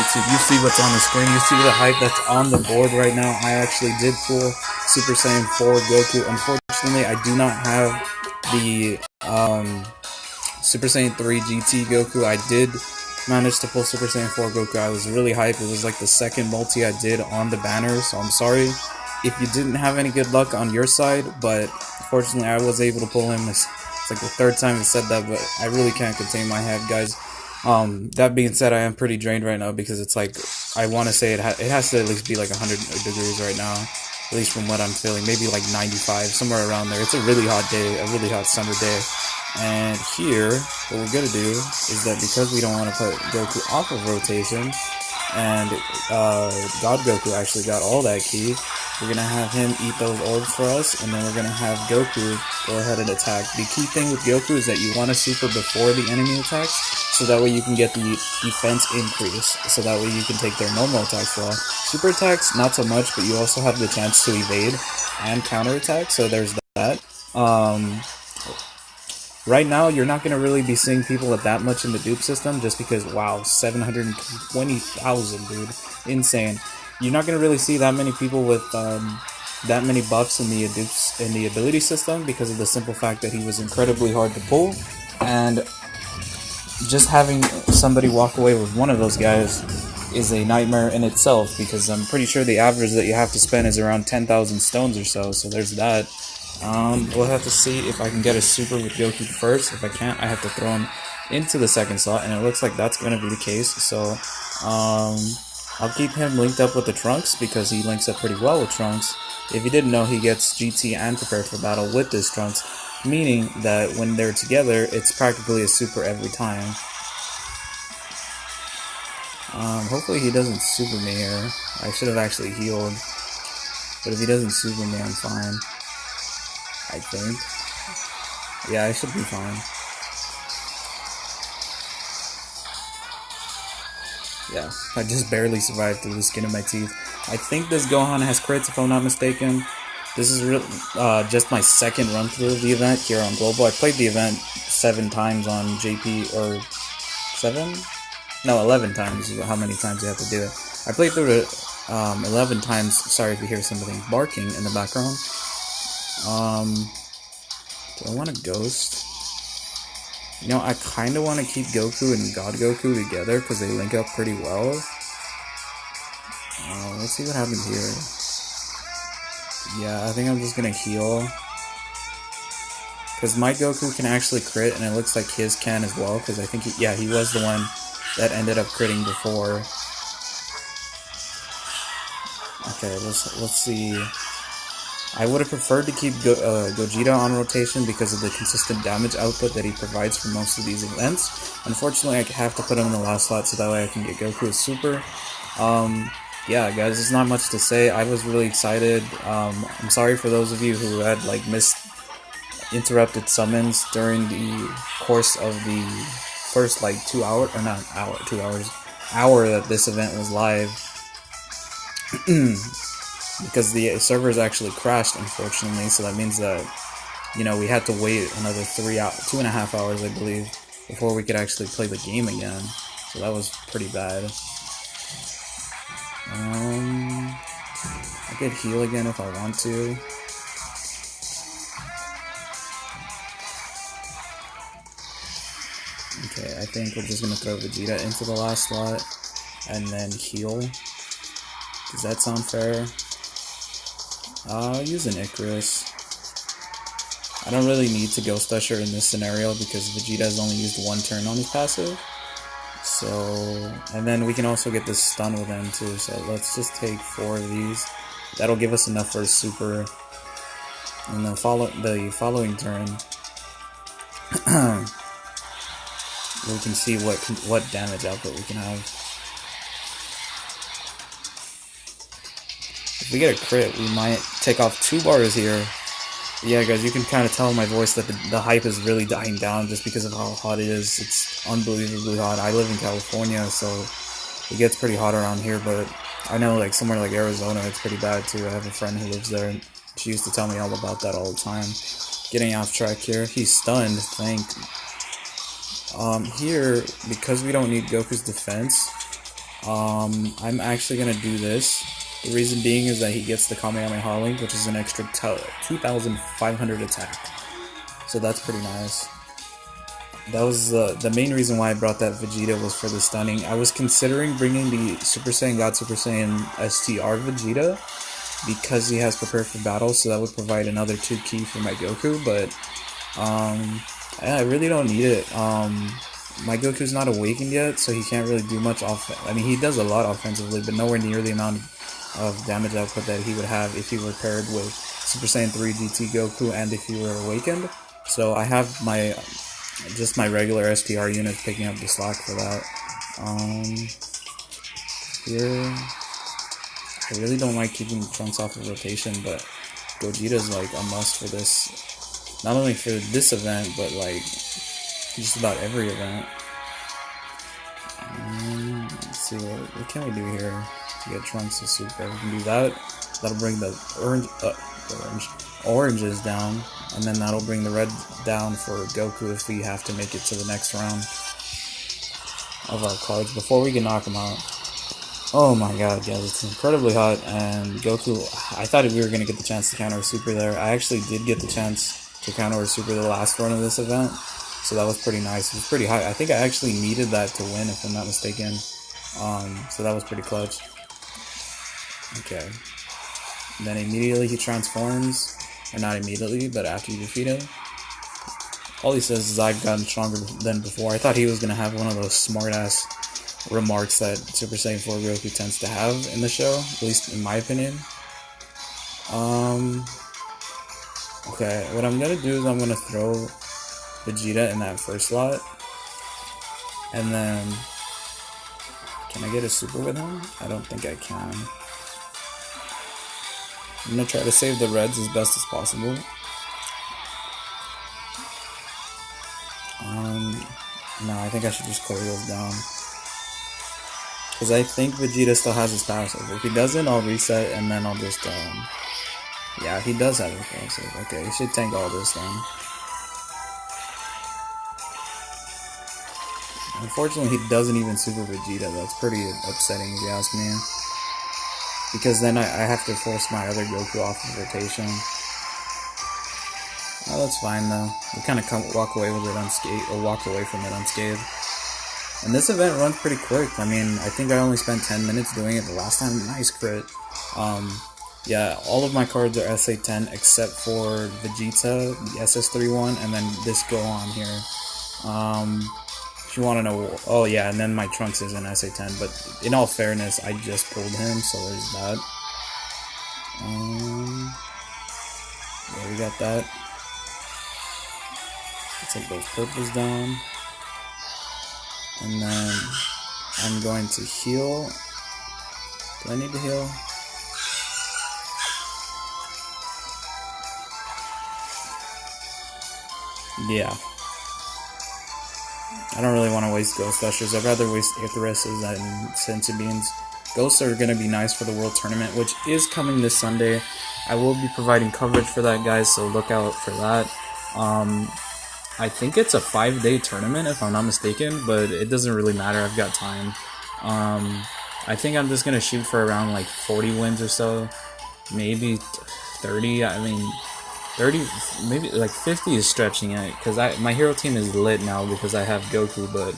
YouTube. You see what's on the screen. You see the hype that's on the board right now. I actually did pull Super Saiyan 4 Goku. Unfortunately, I do not have the Super Saiyan 3 GT Goku. I did manage to pull Super Saiyan 4 Goku. I was really hyped. It was like the second multi I did on the banner, so I'm sorry if you didn't have any good luck on your side, but fortunately I was able to pull him. It's like the third time I said that, but I really can't contain my hype, guys. That being said, I am pretty drained right now because it's like, I want to say it has to at least be like 100 degrees right now, at least from what I'm feeling, maybe like 95, somewhere around there. It's a really hot day, a really hot summer day. And here, what we're going to do is that because we don't want to put Goku off of rotation, and God Goku actually got all that ki, we're going to have him eat those orbs for us, and then we're going to have Goku go ahead and attack. The key thing with Goku is that you want to super before the enemy attacks, so that way you can get the defense increase, so that way you can take their normal attacks well. Super attacks, not so much, but you also have the chance to evade and counter attack, so there's that. Right now, you're not going to really be seeing people with that much in the dupe system, just because, wow, 720,000, dude. Insane. You're not going to really see that many people with that many buffs in the dupes in the ability system, because of the simple fact that he was incredibly hard to pull, and just having somebody walk away with one of those guys is a nightmare in itself, because I'm pretty sure the average that you have to spend is around 10,000 stones or so, so there's that. We'll have to see if I can get a super with Goku first. If I can't, I have to throw him into the second slot, and it looks like that's going to be the case. So, I'll keep him linked up with the Trunks, because he links up pretty well with Trunks. If you didn't know, he gets GT and Prepared for Battle with this Trunks, meaning that when they're together, it's practically a super every time. Hopefully he doesn't super me here. I should have actually healed, but if he doesn't super me, I'm fine. I think. Yeah, I should be fine. Yeah, I just barely survived through the skin of my teeth. I think this Gohan has crits, if I'm not mistaken. This is just my second run through of the event here on Global. I played the event 7 times on JP, or 7? No, 11 times is how many times you have to do it. I played through it 11 times. Sorry if you hear something barking in the background. Do I want a Ghost? You know, I kind of want to keep Goku and God Goku together because they link up pretty well. Let's see what happens here. Yeah, I think I'm just going to heal. Because my Goku can actually crit, and it looks like his can as well, because I think, he was the one that ended up critting before. Okay, let's see. I would have preferred to keep Gogeta on rotation because of the consistent damage output that he provides for most of these events. Unfortunately, I have to put him in the last slot so that way I can get Goku as super. Yeah, guys, there's not much to say. I was really excited. I'm sorry for those of you who had missed interrupted summons during the course of the first 2 hours, or not hour, 2 hours, hour that this event was live. Because the servers actually crashed, unfortunately, so that means that, we had to wait another 2.5 hours, I believe, before we could actually play the game again. So that was pretty bad. I could heal again if I want to. Okay, I think we're just gonna throw Vegeta into the last slot and then heal. Does that sound fair? I'll use an Icarus. I don't really need to Ghost Usher in this scenario because Vegeta has only used 1 turn on his passive. So, and then we can also get this stun with him too, so let's just take 4 of these. That'll give us enough for a super. And the following turn, we can see what damage output we can have. If we get a crit, we might take off 2 bars here. Yeah, guys, you can kind of tell in my voice that the hype is really dying down just because of how hot it is. It's unbelievably hot. I live in California, so it gets pretty hot around here, but I know somewhere like Arizona, it's pretty bad too. I have a friend who lives there, and she used to tell me all about that all the time. Getting off track here. He's stunned, here, because we don't need Goku's defense, I'm actually gonna do this. The reason being is that he gets the Kamehameha Link, which is an extra 2,500 attack. So that's pretty nice. That was the main reason why I brought that Vegeta was for the stunning. I was considering bringing the Super Saiyan God Super Saiyan STR Vegeta because he has prepared for battle, so that would provide another 2 key for my Goku, but yeah, I really don't need it. My Goku's not awakened yet, so he can't really do much I mean, he does a lot offensively, but nowhere near the amount of damage output that he would have if he were paired with Super Saiyan 3 GT Goku and if he were awakened. So I have just my regular STR unit picking up the slack for that. Here, I really don't like keeping Trunks off of rotation, but Gogeta's like a must for this. Not only for this event, but like just about every event. Let's see, what can we do here to get Trunks to super? We can do that. That'll bring the oranges down, and then that'll bring the red down for Goku if we have to make it to the next round of our cards before we can knock him out. Oh my god, guys, it's incredibly hot, and Goku, I thought we were going to get the chance to counter a super there. I actually did get the chance to counter a super the last run of this event, so that was pretty nice. It was pretty high. I think I actually needed that to win, if I'm not mistaken. So that was pretty clutch. Okay. And then immediately he transforms. Or not immediately, but after you defeat him. All he says is, I've gotten stronger than before. I thought he was going to have one of those smart-ass remarks that Super Saiyan 4 Goku tends to have in the show, at least in my opinion. Okay, what I'm going to do is I'm going to throw Vegeta in that first slot. And then, can I get a super with him? I don't think I can. I'm going to try to save the reds as best as possible. No, I think I should just clear those down. Because I think Vegeta still has his power save. If he doesn't, I'll reset and then I'll just, yeah, he does have his power save. Okay, he should tank all this then. Unfortunately, he doesn't even super Vegeta. That's pretty upsetting if you ask me. Because then I have to force my other Goku off of rotation. Oh, that's fine though. We kind of walk away with it unscathed, or walked away from it unscathed. And this event runs pretty quick. I mean, I think I only spent 10 minutes doing it the last time. Nice crit. Yeah, all of my cards are SA10 except for Vegeta, the SS3 one, and then this Gohan here. If you want to know, oh yeah, and then my Trunks is in SA10, but in all fairness, I just pulled him, so there's that. Yeah, we got that. Let's take those purples down. And then I'm going to heal. Do I need to heal? Yeah. I don't really want to waste Ghost Ushers. I'd rather waste Icaruses and Senzu Beans. Ghosts are going to be nice for the World Tournament, which is coming this Sunday. I will be providing coverage for that, guys, so look out for that. I think it's a 5-day tournament, if I'm not mistaken, but it doesn't really matter. I've got time. I think I'm just going to shoot for around like 40 wins or so. Maybe 30. I mean, 30, maybe like 50 is stretching it, because my hero team is lit now because I have Goku, but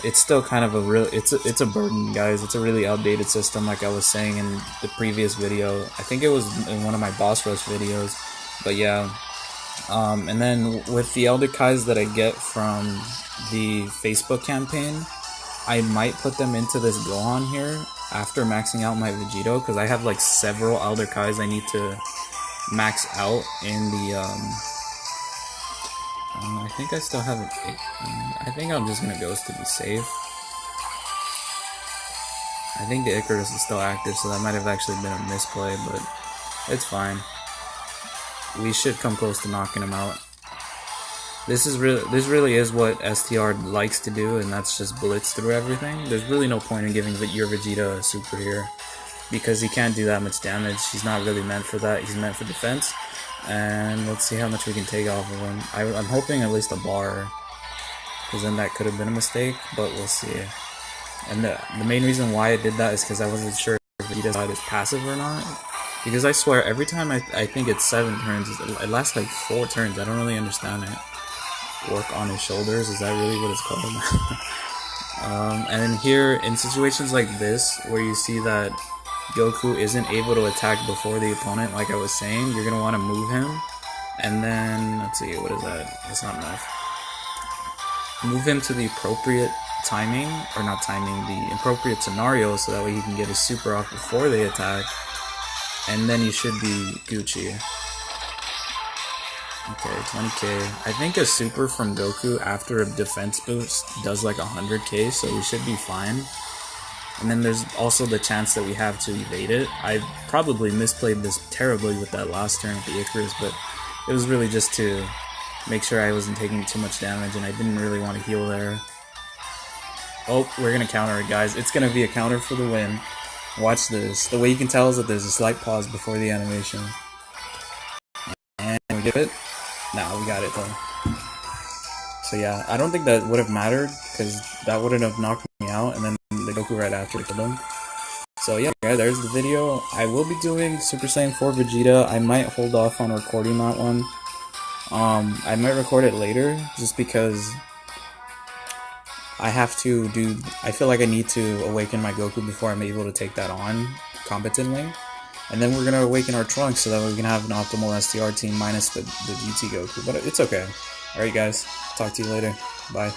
it's still kind of it's a burden, guys. It's a really outdated system, like I was saying in the previous video. I think it was in one of my boss rush videos, but yeah. And then with the Elder Kais that I get from the Facebook campaign, I might put them into this Gohan here after maxing out my Vegito, because I have like several Elder Kais I need to max out in the I think I still have it. I think I'm just gonna Ghost to be safe. I think the Icarus is still active, so that might have actually been a misplay, but it's fine. We should come close to knocking him out. This really is what STR likes to do, and that's just blitz through everything. There's really no point in giving your Vegeta a super here, because he can't do that much damage. He's not really meant for that. He's meant for defense. And let's see how much we can take off of him. I'm hoping at least a bar, because then that could have been a mistake, but we'll see. And the main reason why I did that is because I wasn't sure if Vegeta's side is passive or not. Because I swear, every time I think it's 7 turns, it lasts like 4 turns. I don't really understand it. Work on his shoulders, is that really what it's called? And then here, in situations like this, where you see that Goku isn't able to attack before the opponent, like I was saying, you're going to want to move him. And then, let's see, what is that? That's not enough. Move him to the appropriate timing, or not timing, the appropriate scenario, so that way he can get his super off before they attack. And then you should be Gucci. Okay, 20k. I think a super from Goku after a defense boost does like 100k, so we should be fine. And then there's also the chance that we have to evade it. I probably misplayed this terribly with that last turn with the Icarus, but it was really just to make sure I wasn't taking too much damage, and I didn't really want to heal there. Oh, we're going to counter it, guys. It's going to be a counter for the win. Watch this. The way you can tell is that there's a slight pause before the animation. And we get it? Nah, we got it though. So yeah, I don't think that would have mattered, because that wouldn't have knocked me out, and then the Goku right after killed him. So yeah, there's the video. I will be doing Super Saiyan 4 Vegeta. I might hold off on recording that one. I might record it later, just because I have to do, I feel like I need to awaken my Goku before I'm able to take that on competently. And then we're going to awaken our Trunks so that we can have an optimal STR team minus the GT Goku. But it's okay. Alright guys, talk to you later. Bye.